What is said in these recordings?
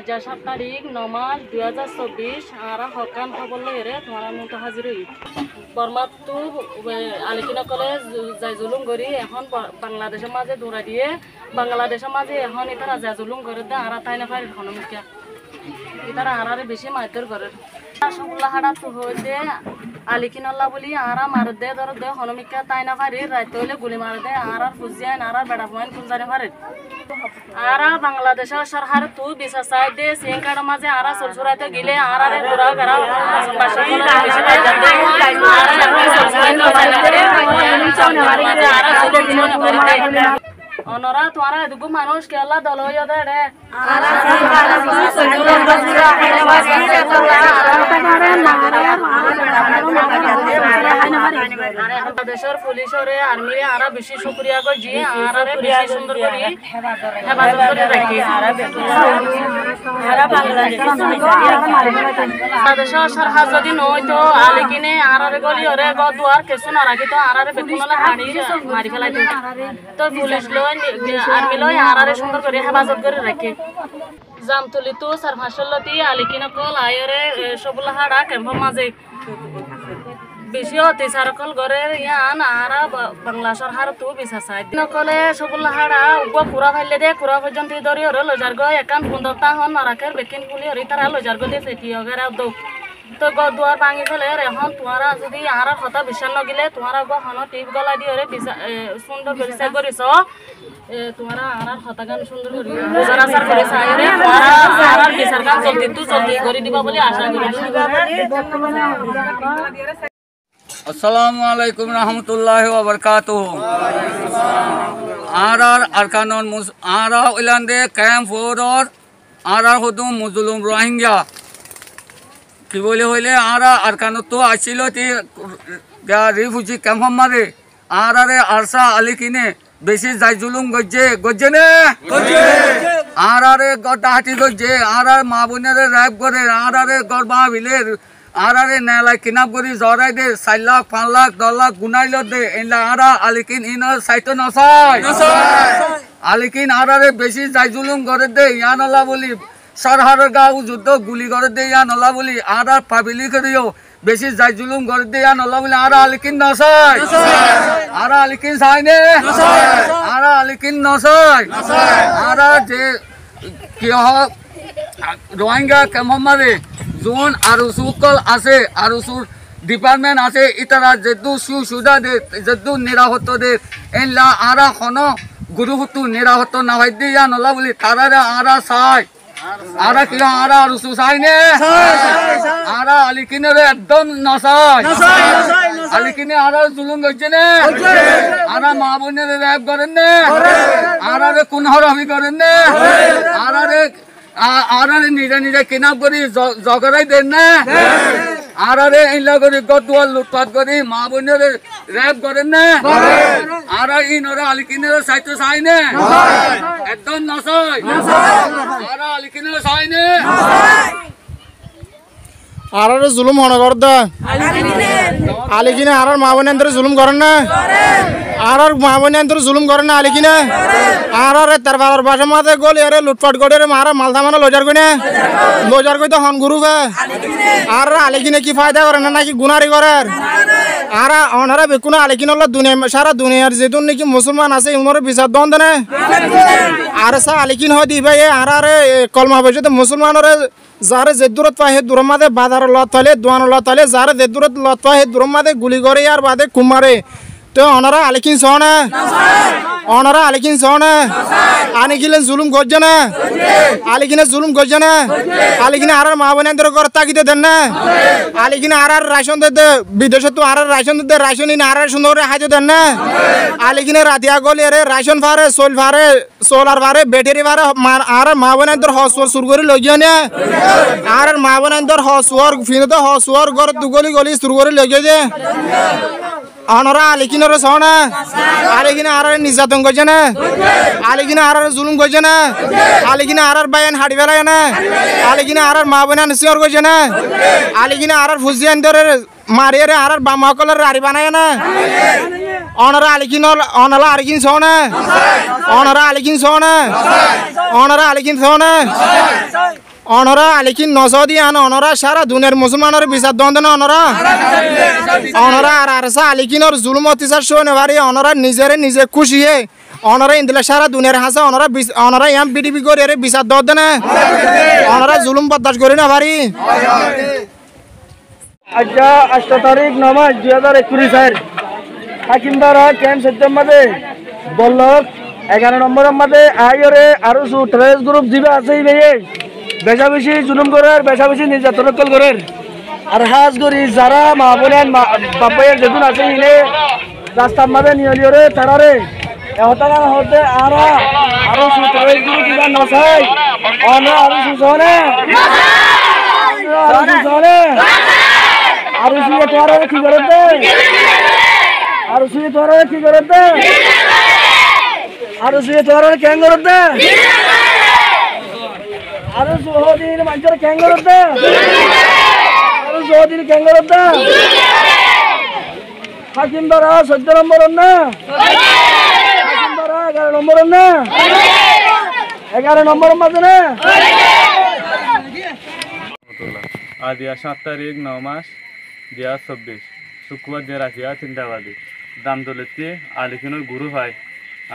7 তারিখ 9 মাস 2024 আর হকান খবর লইরে তোমার মতো হাজির হই বর্মাতু আলিকিনা কলেজ যাই জুলুম করি এখন বাংলাদেশের মাঝে দৌড়া দিয়ে বাংলাদেশের মাঝে এখন এটা যা জুলুম করে দে আর তাই না পারে হনমিকা এটা আরারে বেশি মাইতর করে সবগুলা হাড়া তো হইতে আলিকিনল্লা বলি আরা মার দে ধর দে হনমিকা তাই না পারে রাইতে হইলে গুলি মার দে আর ফুজিয়ান আর বেড়া ফুয়ান কোন জানে পারে আরা বাংলাদেশের সরকার তু বিশা চাই দে সিং কার্ড মাঝে আরা সরসুরাইতে গিলে আরারে ঘোরা ঘেরা বাসা বেশি পাই যাবে অনরা তোমারা এদুগু মানুষ কেলা দল হইয়া দে রে দেশের পুলিশরে আর্মিরে আরা বেশি শুকরিয়া করি জি আরারে বেশি সুন্দর করি হেফাজত করে রাখি বাংলাদেশের সরকার যদি নয় তো আলিকিনে আরারে গলি ওরে গদুয়ার কিছু না রাখি তো আরারে বেকুনলা হাড়ি মারি ফেলাই তো পুলিশ লয় আর্মি লয় আরারে সুন্দর করে হেফাজত করে রাখি জামতলি তো সারফাসলতি আলিকিনা কল আয়রে সবুলা হাড়া ক্যাম্পের মাঝে বেশি অত্যাচার কল গরে ইয়ান আরা বাংলা সরকার তো বিশা চাই নকলে সবুলা হাড়া উপ কুড়া ফাইলে দে কুড়া পর্যন্ত ধরি হরে লজার গো একান 15টা হন নারাকের বেকিন পুলি হরি তারা লজার গো দিয়ে ফেটি হগারা দৌ তো গদুয়ার ভাঙি ফেলে এখন তোমারা যদি আরা কথা বিশ্বাস নগিলে তোমারা গো হন টিপ গলা দিয়ে হরে সুন্দর পরিচয় করিস তোমারা আরার কথা গান সুন্দর করি বোঝার আচার করে চাইরে আরার বিচার গান জলদি করে দিবা বলে আশা করি আসসালামু আলাইকুম রহমতুল্লাহি ওয়া বারাকাতুহু আরার আরকানুন আরা ইলান্দে ক্যাম্প ফোরর আরার হুদুম মুজলুম রোহিঙ্গা কি বলে হইলে আরা আরকানুত তো আসছিল তি রিফিউজি ক্যাম্প মারে আরারে আরসা আলিকিনে বেশি যাই জুলুম গজ্জে নে আরারে গড্ডাহাটি গজ্জে আরার মা বোনেরে র্যাপ করে আরারে গড়বা বিলে আরারে নেলাই কিনাপ করি জরাই দে 4 লাখ 5 লাখ 10 লাখ গুনাইল দে এলা আরা আলিকিন ইনর সাইতো নসাই আলিকিন আরারে বেশি যাই জুলুম করে দে ইয়ানলা বলি সরহারের গাও যুদ্ধ গুলি করে দে ইয়ানলা বলি আরা পাবিলি করিও বেশি যাই জুলুম করে দে ইয়ানলা বলি আরা আলিকিন নসাই আরা আলিকিন সাইনে আরা আলিকিন নসাই আরা যে কি রোহিঙ্গা কেমমারে জোন আর সুকল আছে আর সুর ডিপার্টমেন্ট আছে ইতারা যেদু সুবিধা দে যেদু নিরাপত্তা দে এলা আরা খন গুরুহুতু নিরাপত্তা না হয় দিয়া নলা বলি তারা আরা চাই আরা কি আরা আর সু চাই নে আরা আলিকিনে একদম নচাই আলিকিনে আরা জুলুম গেছে নে আরা মা বোনের র্যাপ করেন নে আরারে কোন হরমি করেন নে আরারে নিজে নিজে কিনাপ করি জগরাই দেন না আরারে ইলা করি গদুয়াল লুটপাট করি মা বোনের র্যাপ করেন না আরা ইনরা আলিকিনের সাইতো চাই নে একদম নচাই আরা আলিকিনের চাই নে আরারে জুলুম হন করদা আলিকিনে আরার মা বোনের জুলুম করেন না আরার মা বোনের জুলুম করেন না আলিকিনে আরারে তারবার বাসা মাঝে গলি আরে লুটপাট করে মারা মালদা মানে লজার কই তো হন গুরুবে আর আলিকিনে কি ফায়দা করে না নাকি গুনারি করে আরা অনারা বেকুনা আলিকিনল্লা দুনিয়া সারা দুনিয়ার যেতুন নাকি মুসলমান আছে উনারে বিচার দন দেনে আর সা আলিকিন হয় দিবে আরারে কলমা বসে মুসলমানরে যারে যে দূরত পায় হে দূর মাদে বাজার লত পাইলে দোয়ান লত পাইলে যারে যে দূরত লত পায় হে দূর মাদে গুলি করে আর বাদে কুমারে তো অনারা আলিকিন সহনে অনারা আলিকিন সহনে আনিকিলেন জুলুম গজ্জে না আলিকিনে জুলুম গজ্জে না আলিকিনে আর মা বোনের ঘর তাকিতে দেন না আলিকিনে আর রাশন দে বিদেশে তো আর রাশন দে রাশন ইন আর সুন্দর হাইতে দেন না আলিকিনে রাতিয়া গলি আরে রাশন ফারে সোল ফারে সোলার ফারে ব্যাটারি ফারে আর মা বোনের হসওয়ার সুর করে লই না আর মা বোনের হসওয়ার ফিনতে হসওয়ার ঘর দুগলি গলি সুর করে লই যায় অনরা আলিকিনের সহনা আলিকিনে আর নির্যাতন করছে না আলিকিনে আর জুলুম করছে না আলিকিনে আর বায়ান হাড়ি বেলায় না আলিকিনে আর মা বোনা নিশ্চয় করছে না আলিকিনে আর ফুজিয়ান ধরে মারিয়ে আর বামা কলের রাড়ি বানায় না অনরা আলিকিন অনলা আলিকিন সহনা অনরা আলিকিন সহনা অনরা আলিকিন সহনা অনরা আলিকিন নসদি আন অনরা সারা দুনিয়ার মুসলমানের বিচার দন্দ না অনরা অনরা আর আরসা আলিকিনর জুলুম অত্যাচার শোনে ভারি অনরা নিজে খুশিয়ে অনরা ইন্দিলা সারা দুনিয়ার হাসা অনরা ইয়াম বিডিবি করে রে বিচার দন্দ না অনরা জুলুম বরদাস্ত করে না ভারি আজকে 8 তারিখ 9 মাস 2021 হাকিমবাড়া ক্যাম্প সেক্টর মধ্যে বল্লভ 11 নম্বরের মধ্যে আইরে আরো ট্রেস গ্রুপ দিবে আছে বেশা বেশি জুলুম করার বেশা বেশি নির্যাতন করার আর হাজ করি যারা মা বোনেন বাপাইয়ের যেদিন আছে ইনে রাস্তার মধ্যে নিয়ে রে তারারে এহতারা হতে আরো ট্রেস গ্রুপ দিবা নসাই অনা আরো সুসনে আর সুয়ে তোরা কি করতে আর সুয়ে তোরা কি করতে আর সুয়ে তোরা কেন করতে আর সুহদিন মানুষের কেন করতে আর সুহদিন কেন করতে হাকিমবাড়া 14 নম্বর না হাকিমবাড়া 11 নম্বর না 11 নম্বর মধ্যে না আজ 7 তারিখ 9 মাস 2024 শুক্রবার দিয়ে রাখিয়া 3টা বাজে দামদলেতে আলিখিনের গুরু হয়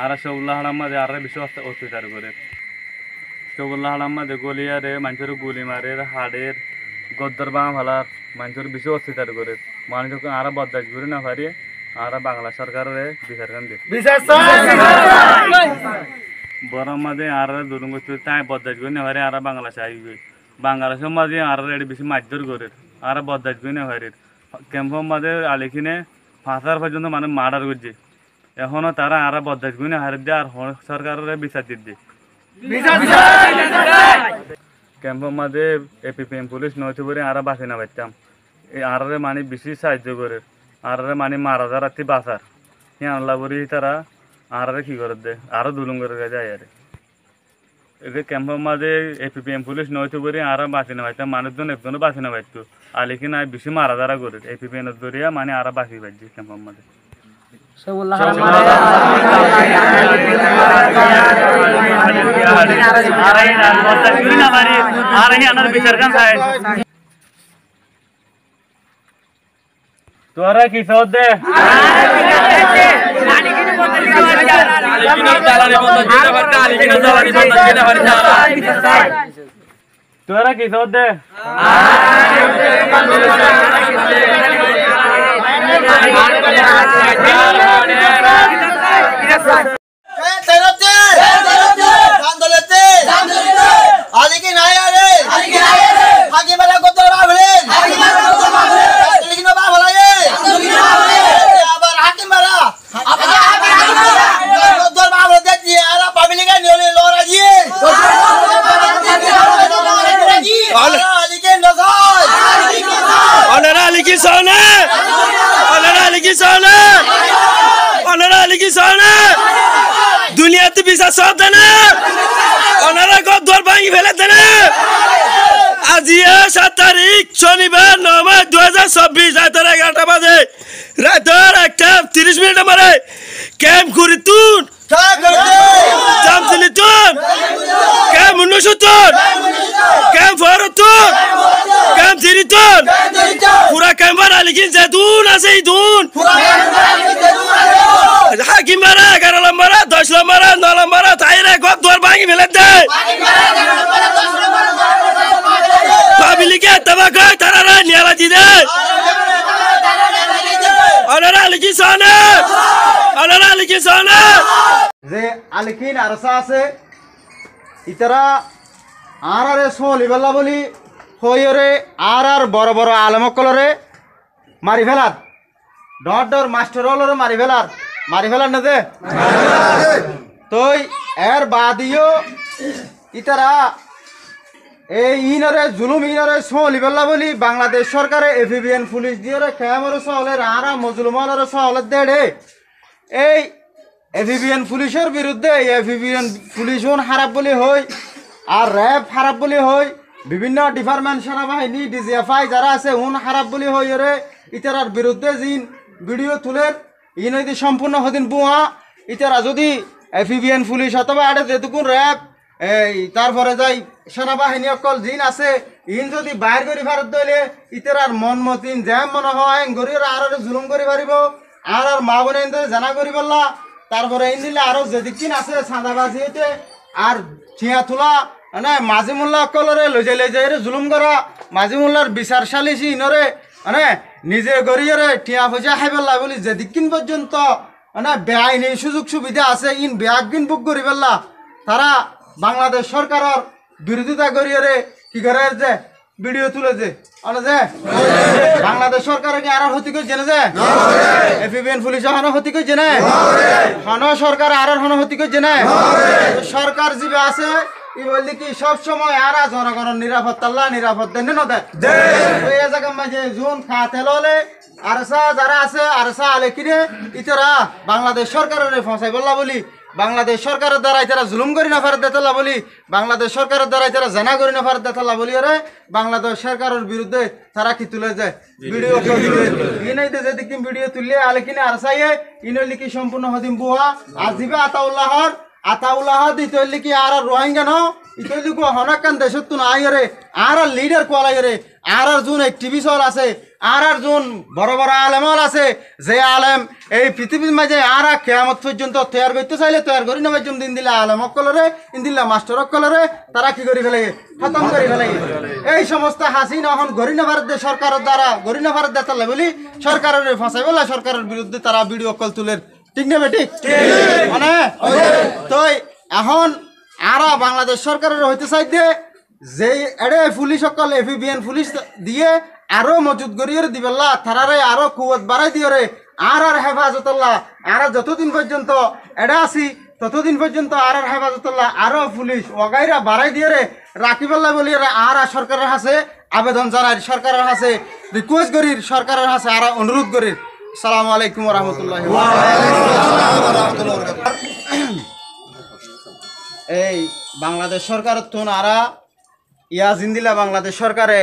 আর সবুল্লাহ আহমদে আর বেশি অত্যাচার করে সবুল্লাহ আহমদে গলিয়ারে মানুষের গুলি মারে হাড়ের গদ্দার বাম হালার মানুষের বেশি অত্যাচার করে মানুষকে আর বরদাস্ত করে না পারি আর বাংলা সরকারের বিচার কান দিয়ে বড় মাঝে আর দুলুম করতে তাই বরদাস্ত করে না পারি আর বাংলা চাই বাংলাদেশের মাঝে আর বেশি মারধর করে আর বরদাস্ত করে না পারি ক্যাম্পের মাঝে আলিখিনে 5,000 পর্যন্ত মানে মার্ডার করছে এখনো তারা আর বরদাস্ত করে না হারে দিয়ে আর সরকারের বিচার দিচ্ছে ক্যাম্পের মাঝে এপিপিএম পুলিশ নয়তো করে আর বাঁচে না পারতাম এই আর মানে বেশি সাহায্য করে আর মানে মারা যারা বাঁচার হ্যাঁ আল্লাহ বলি তারা আর কি করে দেয় আরো দুলুম করে যায় আরে এদের ক্যাম্পের মাঝে এপিপিএম পুলিশ নয়তো করে আর বাঁচে না পারতাম মানুষজন একজনও বাঁচে না পারতো আলিকি নাই বেশি মারা যারা করে এপিপিএম দরিয়া মানে আর বাঁচি পারছি ক্যাম্পের মাঝে তোরা কি সদ দে তোরা কি সদ দে দুনিয়াতে বিচার সব দেনা ওনারা গদ্দর ভাঙি ফেলে দেনা আজি 7 তারিখ শনিবার 9 মাস 2024 রাতের 11টা বাজে রাতের 1:30 মিনিট মারে ক্যাম্প করি তুন জামতলি তুন ক্যাম্প 69 ক্যাম্প 4 তুন ক্যাম্প 3 তুন পুরা ক্যাম্পার আলিকিন যে দুন আছে এই দুন হাকিমবাড়া 11 নম্বর 10 নম্বর 9 নম্বর তাইরে গদ্দর ভাঙি ফেলে দেয় পাবলিকে তবাকা তারা নিয়ালা দিদে ওনারা আলিকিন সানা যে আলিকিন আরসা আছে ইতারা আর সলিবেলা বলি হইরে আর বড় বড় আলমকলরে মারি ফেলার ডর মাস্টার হলরে মারি ফেলার না যে তই এর বাদিও ইতারা এই ইনরে জুলুম ইনরে সলিবেলা বলি বাংলাদেশ সরকারে এফিবিএন পুলিশ দিয়ে খেমরে সহলের আর মজলুমলের সহলের দেড়ে এই এফিবিএন পুলিশের বিরুদ্ধে এফিবিএন পুলিশ খারাপ বলি হই আর র্যাব খারাপ বলি হই বিভিন্ন ডিপার্টমেন্ট সেনাবাহিনী ডিজিএফআই যারা আছে খারাপ বলি হই রে ইতারার বিরুদ্ধে জিন ভিডিও তুলের ইন যদি সম্পূর্ণ হদিন বুয়া ইতারা যদি এফিবিএন পুলিশ অথবা আড়ে যেটুকুন র্যাব এই তারপরে যাই সেনাবাহিনী অকল জিন আছে ইন যদি বাইর করি ভারত দইলে ইতের আর মন মতিন জ্যাম মনে হয় গরিবের আর জুলুম করি পারিব আর মা বোনে জানা করি বললা তারপরে ইন দিলে আরো যেদিকিন আছে চাঁদাবাজি হইতে আর ঠিয়া তোলা মানে মাঝি মোল্লা অকলরে লইজে জুলুম করা মাঝি মোল্লার বিচার সালিসি ইনরে মানে নিজে গরিয়রে ঠিয়া পয়সা খাই পেলা বলি যেদিকিন পর্যন্ত মানে বেআইনি সুযোগ সুবিধা আছে ইন বেআগিন বুক করি পেলা তারা বাংলাদেশ সরকারের বিরোধিতা করিয়ে কি করে যে ভিডিও তুলে যে বাংলাদেশ সরকার কি আর হতি করে জেনে যে এফবিএন পুলিশ হন হতি করে জেনে হন সরকার আর হন হতি করে জেনে সরকার জীবে আছে ই বললি কি সব সময় আর জনগণের নিরাপত্তা নিরাপদ দেন না দেয় এই জায়গা মাঝে জুন খাতে ললে আরসা যারা আছে আরসা আলে কিনে ইতারা বাংলাদেশ সরকারের ফসাই বললা বলি বাংলাদেশ সরকারের দ্বারা তারা জুলুম করি না ফারত দেতলা বলি বাংলাদেশ সরকারের দ্বারা তারা জানা করি না ফারত দেতলা বলি আরে বাংলাদেশ সরকারের বিরুদ্ধে তারা কি তুলে যায় ভিডিও ইনাই দে যেদিকে ভিডিও তুললে আলে কিনে আরসাইয়ে ইনর লিখি সম্পূর্ণ হদিম বুয়া আজিবে আতাউল্লাহ দিতে লিখি আর রোহিঙ্গা ন ইতো লিখো হনাকান দেশত তো নাই রে আর লিডার কোয়ালাই রে আর জুন টিভি শো আছে আর জুন বড় বড় আলেমল আছে যে আলেম এই পৃথিবীর মাঝে আর কিয়ামত পর্যন্ত তৈয়ার করতে চাইলে তৈয়ার করি না বাজুম দিন দিলা আলেম অকলরে ইন দিলা মাস্টার অকলরে তারা কি করি ফেলে খতম করি ফেলে এই সমস্ত হাসিনা এখন গরি না ভারত সরকারের দ্বারা গরি না ভারত দেতালে বলি সরকারের ফাঁসাই বলা সরকারের বিরুদ্ধে তারা ভিডিও কল তুলের ঠিক না বেটি মানে তো এখন আরা বাংলাদেশ সরকারের হইতে চাই দিয়ে যে এড়ে পুলিশ সকল এফবিএন পুলিশ দিয়ে আরো মজুদ করিয়ে দিবেল্লা তারারে আরো কুয়ত বাড়াই দিয়ে রে আর হেফাজতুল্লাহ আর যতদিন পর্যন্ত এড়ে আসি ততদিন পর্যন্ত আর হেফাজতুল্লাহ আরো পুলিশ ওগাইরা বাড়াই দিয়ে রে রাখিবেল্লা বলি আর সরকারের হাসে আবেদন জানাই সরকারের হাসে রিকোয়েস্ট করি সরকারের হাসে আর অনুরোধ করি আসসালামু আলাইকুম ওয়া রাহমাতুল্লাহি ওয়া বারাকাতুহু এই বাংলাদেশ সরকার তো আরা ইয়া জিন্দিলা বাংলাদেশ সরকারে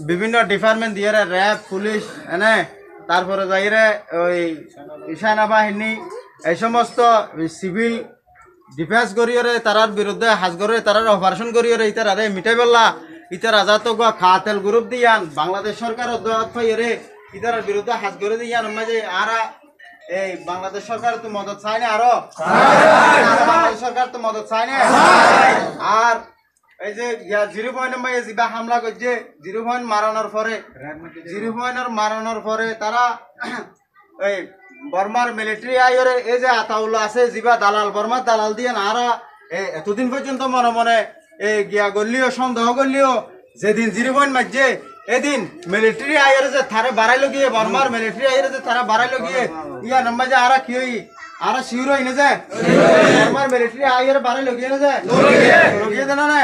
বিভিন্ন ডিপার্টমেন্ট দিয়ে র্যাব পুলিশ এনে তারপরে যাইরে ওই সেনাবাহিনী এই সমস্ত সিভিল ডিফেন্স করিয়ে তারার বিরুদ্ধে হাজ করে তারার অপারেশন করিয়ে ইতার আরে মিটাই বললা ইতার আজাদ খাতেল গ্রুপ দিয়ান বাংলাদেশ সরকারের দোয়াত পাইয়ে ইতার বিরুদ্ধে হাজ করে দিয়ান মাঝে আরা এই বাংলাদেশ সরকার তো মদত চায় না আরো বাংলাদেশ সরকার তো মদত চায় না আর এই যে 0 পয়েন্ট জিবা হামলা করছে 0 পয়েন্ট মারানোর পরে তারা এই বর্মার মিলিটারি আইরে এই যে আতাউল্লাহ আছে জিবা দালাল বর্মার দালাল দিয়ে নারা এতদিন পর্যন্ত মনে মনে এই গিয়া গলিও সন্দেহ করলিও যেদিন 0 পয়েন্ট মারছে এদিন মিলিটারি আইরে যে থারে বাড়াইলো গিয়ে বর্মার মিলিটারি আইরে যে তারা বাড়াইলো গিয়ে ইয়া নম্বর যে আরা কি হই আরা শিউর হই না যায় বর্মার মিলিটারি আইরে বাড়াইলো গিয়ে না যায় লগিয়ে দেনা না